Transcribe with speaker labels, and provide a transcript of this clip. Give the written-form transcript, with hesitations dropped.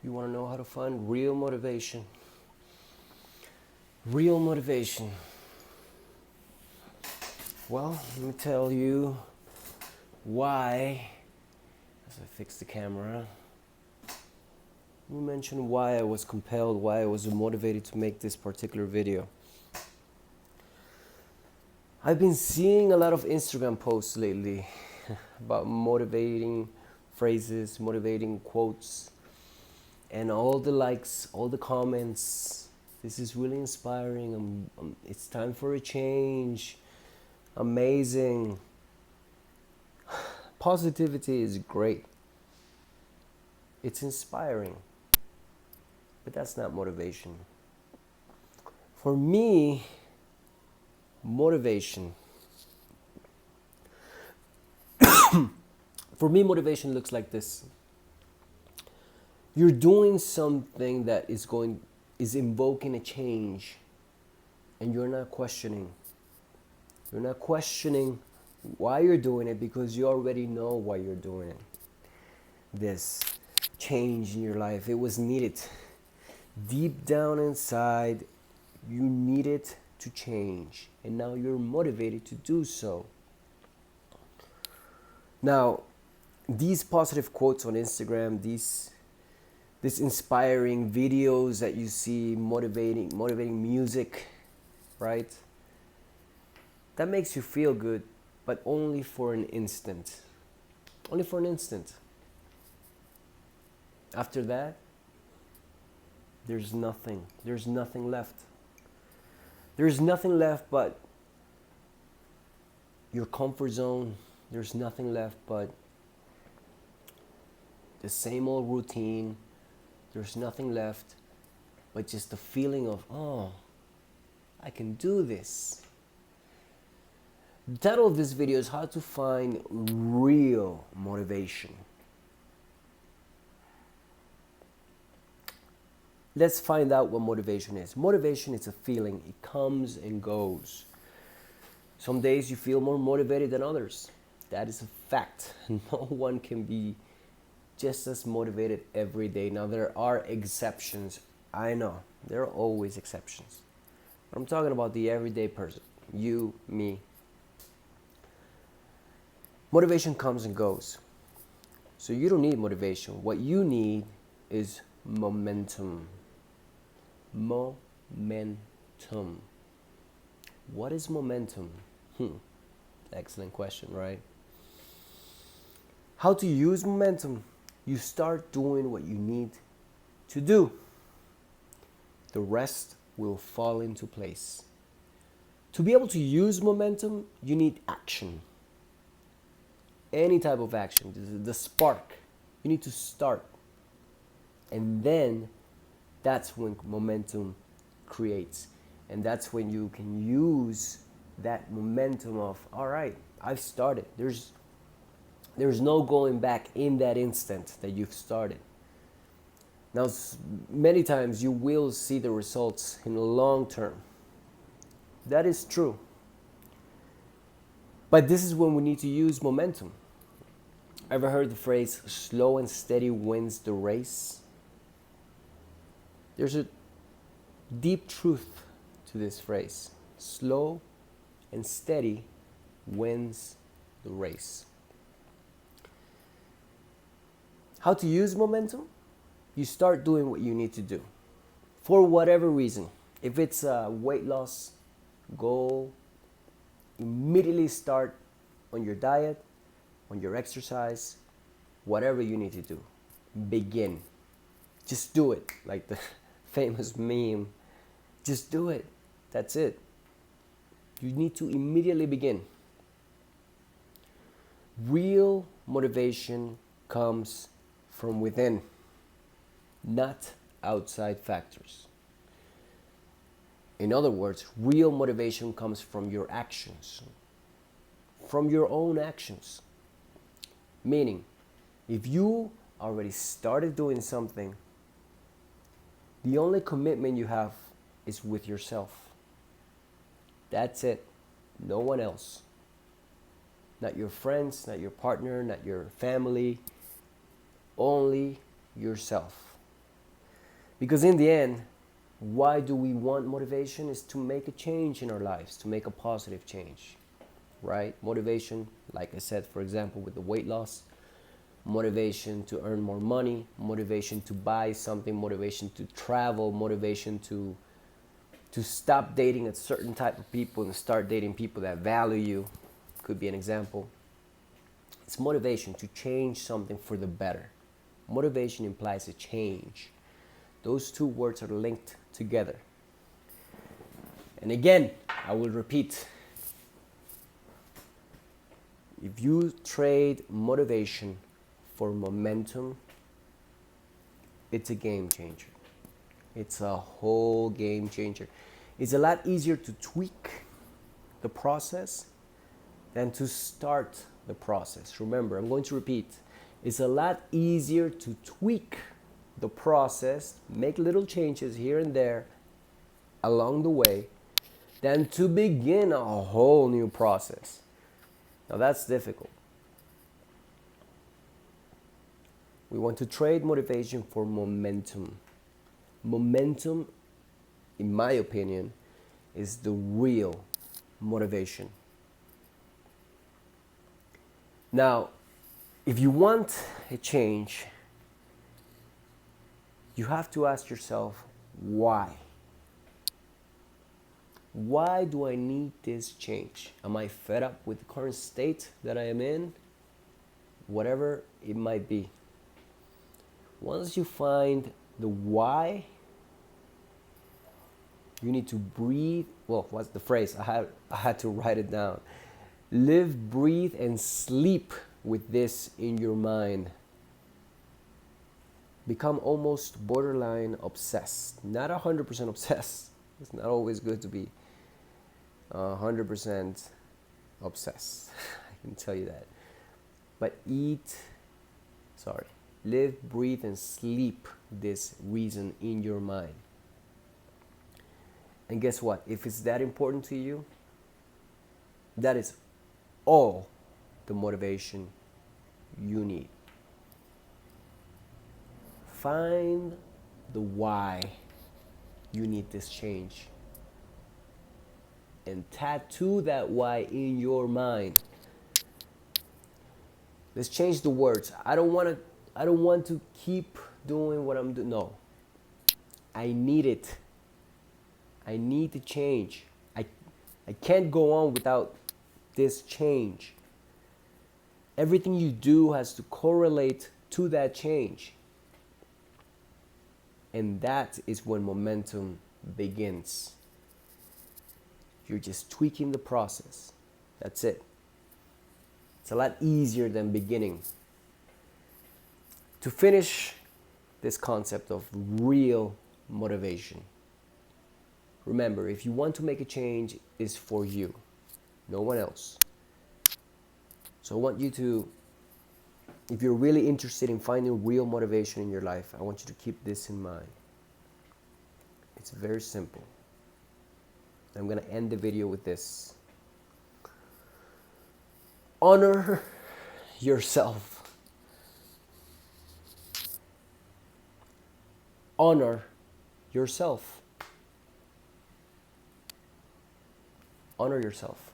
Speaker 1: You want to know how to find real motivation? Real motivation. Well, let me tell you why, as I fix the camera, let me mention why I was compelled, why I was motivated to make this particular video. I've been seeing a lot of Instagram posts lately about motivating phrases, motivating quotes, and all the likes, all the comments. This is really inspiring. It's time for a change. Amazing. Positivity is great. It's inspiring. But that's not motivation. For me, motivation. Motivation looks like this. You're doing something that is invoking a change, and you're not questioning. You're not questioning why you're doing it because you already know why you're doing it. This change in your life, it was needed. Deep down inside, you needed to change, and now you're motivated to do so. Now, these positive quotes on Instagram, this inspiring videos that you see, motivating music, right? That makes you feel good, but only for an instant. Only for an instant. After that, there's nothing. There's nothing left. There's nothing left but your comfort zone. There's nothing left but the same old routine. There's nothing left but just the feeling of, oh, I can do this. The title of this video is how to find real motivation. Let's find out what motivation is. Motivation is a feeling. It comes and goes. Some days you feel more motivated than others. That is a fact. No one can be just as motivated every day. Now, there are exceptions. I know. There are always exceptions. But I'm talking about the everyday person. You, me. Motivation comes and goes. So you don't need motivation. What you need is momentum. Momentum. What is momentum? Excellent question, right? How to use momentum? You start doing what you need to do. The rest will fall into place. To be able to use momentum, you need action. Any type of action, the spark. You need to start. And then that's when momentum creates. And that's when you can use that momentum of, all right, I've started. There's no going back in that instant that you've started. Now, many times you will see the results in the long term. That is true. But this is when we need to use momentum. Ever heard the phrase, slow and steady wins the race? There's a deep truth to this phrase. Slow and steady wins the race. How to use momentum? You start doing what you need to do. For whatever reason. If it's a weight loss goal, immediately start on your diet, on your exercise, whatever you need to do. Begin. Just do it. Like the famous meme. Just do it. That's it. You need to immediately begin. Real motivation comes from within, not outside factors. In other words, real motivation comes from your actions, from your own actions. Meaning, if you already started doing something, the only commitment you have is with yourself. That's it. No one else. Not your friends, not your partner, not your family. Only yourself. Because in the end, why do we want motivation? Is to make a change in our lives, to make a positive change, right? Motivation, like I said, for example, with the weight loss, motivation to earn more money, motivation to buy something, motivation to travel, motivation to stop dating a certain type of people and start dating people that value you, could be an example. It's motivation to change something for the better. Motivation implies a change. Those two words are linked together. And again, I will repeat. If you trade motivation for momentum, it's a game changer. It's a whole game changer. It's a lot easier to tweak the process than to start the process. Remember, I'm going to repeat. It's a lot easier to tweak the process, make little changes here and there along the way, than to begin a whole new process. Now that's difficult. We want to trade motivation for momentum. Momentum, in my opinion, is the real motivation. Now, if you want a change, you have to ask yourself, why? Why do I need this change? Am I fed up with the current state that I am in? Whatever it might be. Once you find the why, you need to breathe. Well, what's the phrase? I had to write it down. Live, breathe, and sleep with this in your mind. Become almost borderline obsessed. Not 100% obsessed. It's not always good to be 100% obsessed. I can tell you that. But live, breathe, and sleep this reason in your mind. And guess what? If it's that important to you, that is all the motivation you need. Find the why you need this change and tattoo that why in your mind. Let's change the words. I don't want to keep doing what I'm doing. No. I need it. I need to change. I can't go on without this change. Everything you do has to correlate to that change. And that is when momentum begins. You're just tweaking the process. That's it. It's a lot easier than beginning. To finish this concept of real motivation, remember, if you want to make a change, it's for you, no one else. So I want you to, if you're really interested in finding real motivation in your life, I want you to keep this in mind. It's very simple. I'm going to end the video with this. Honor yourself. Honor yourself. Honor yourself.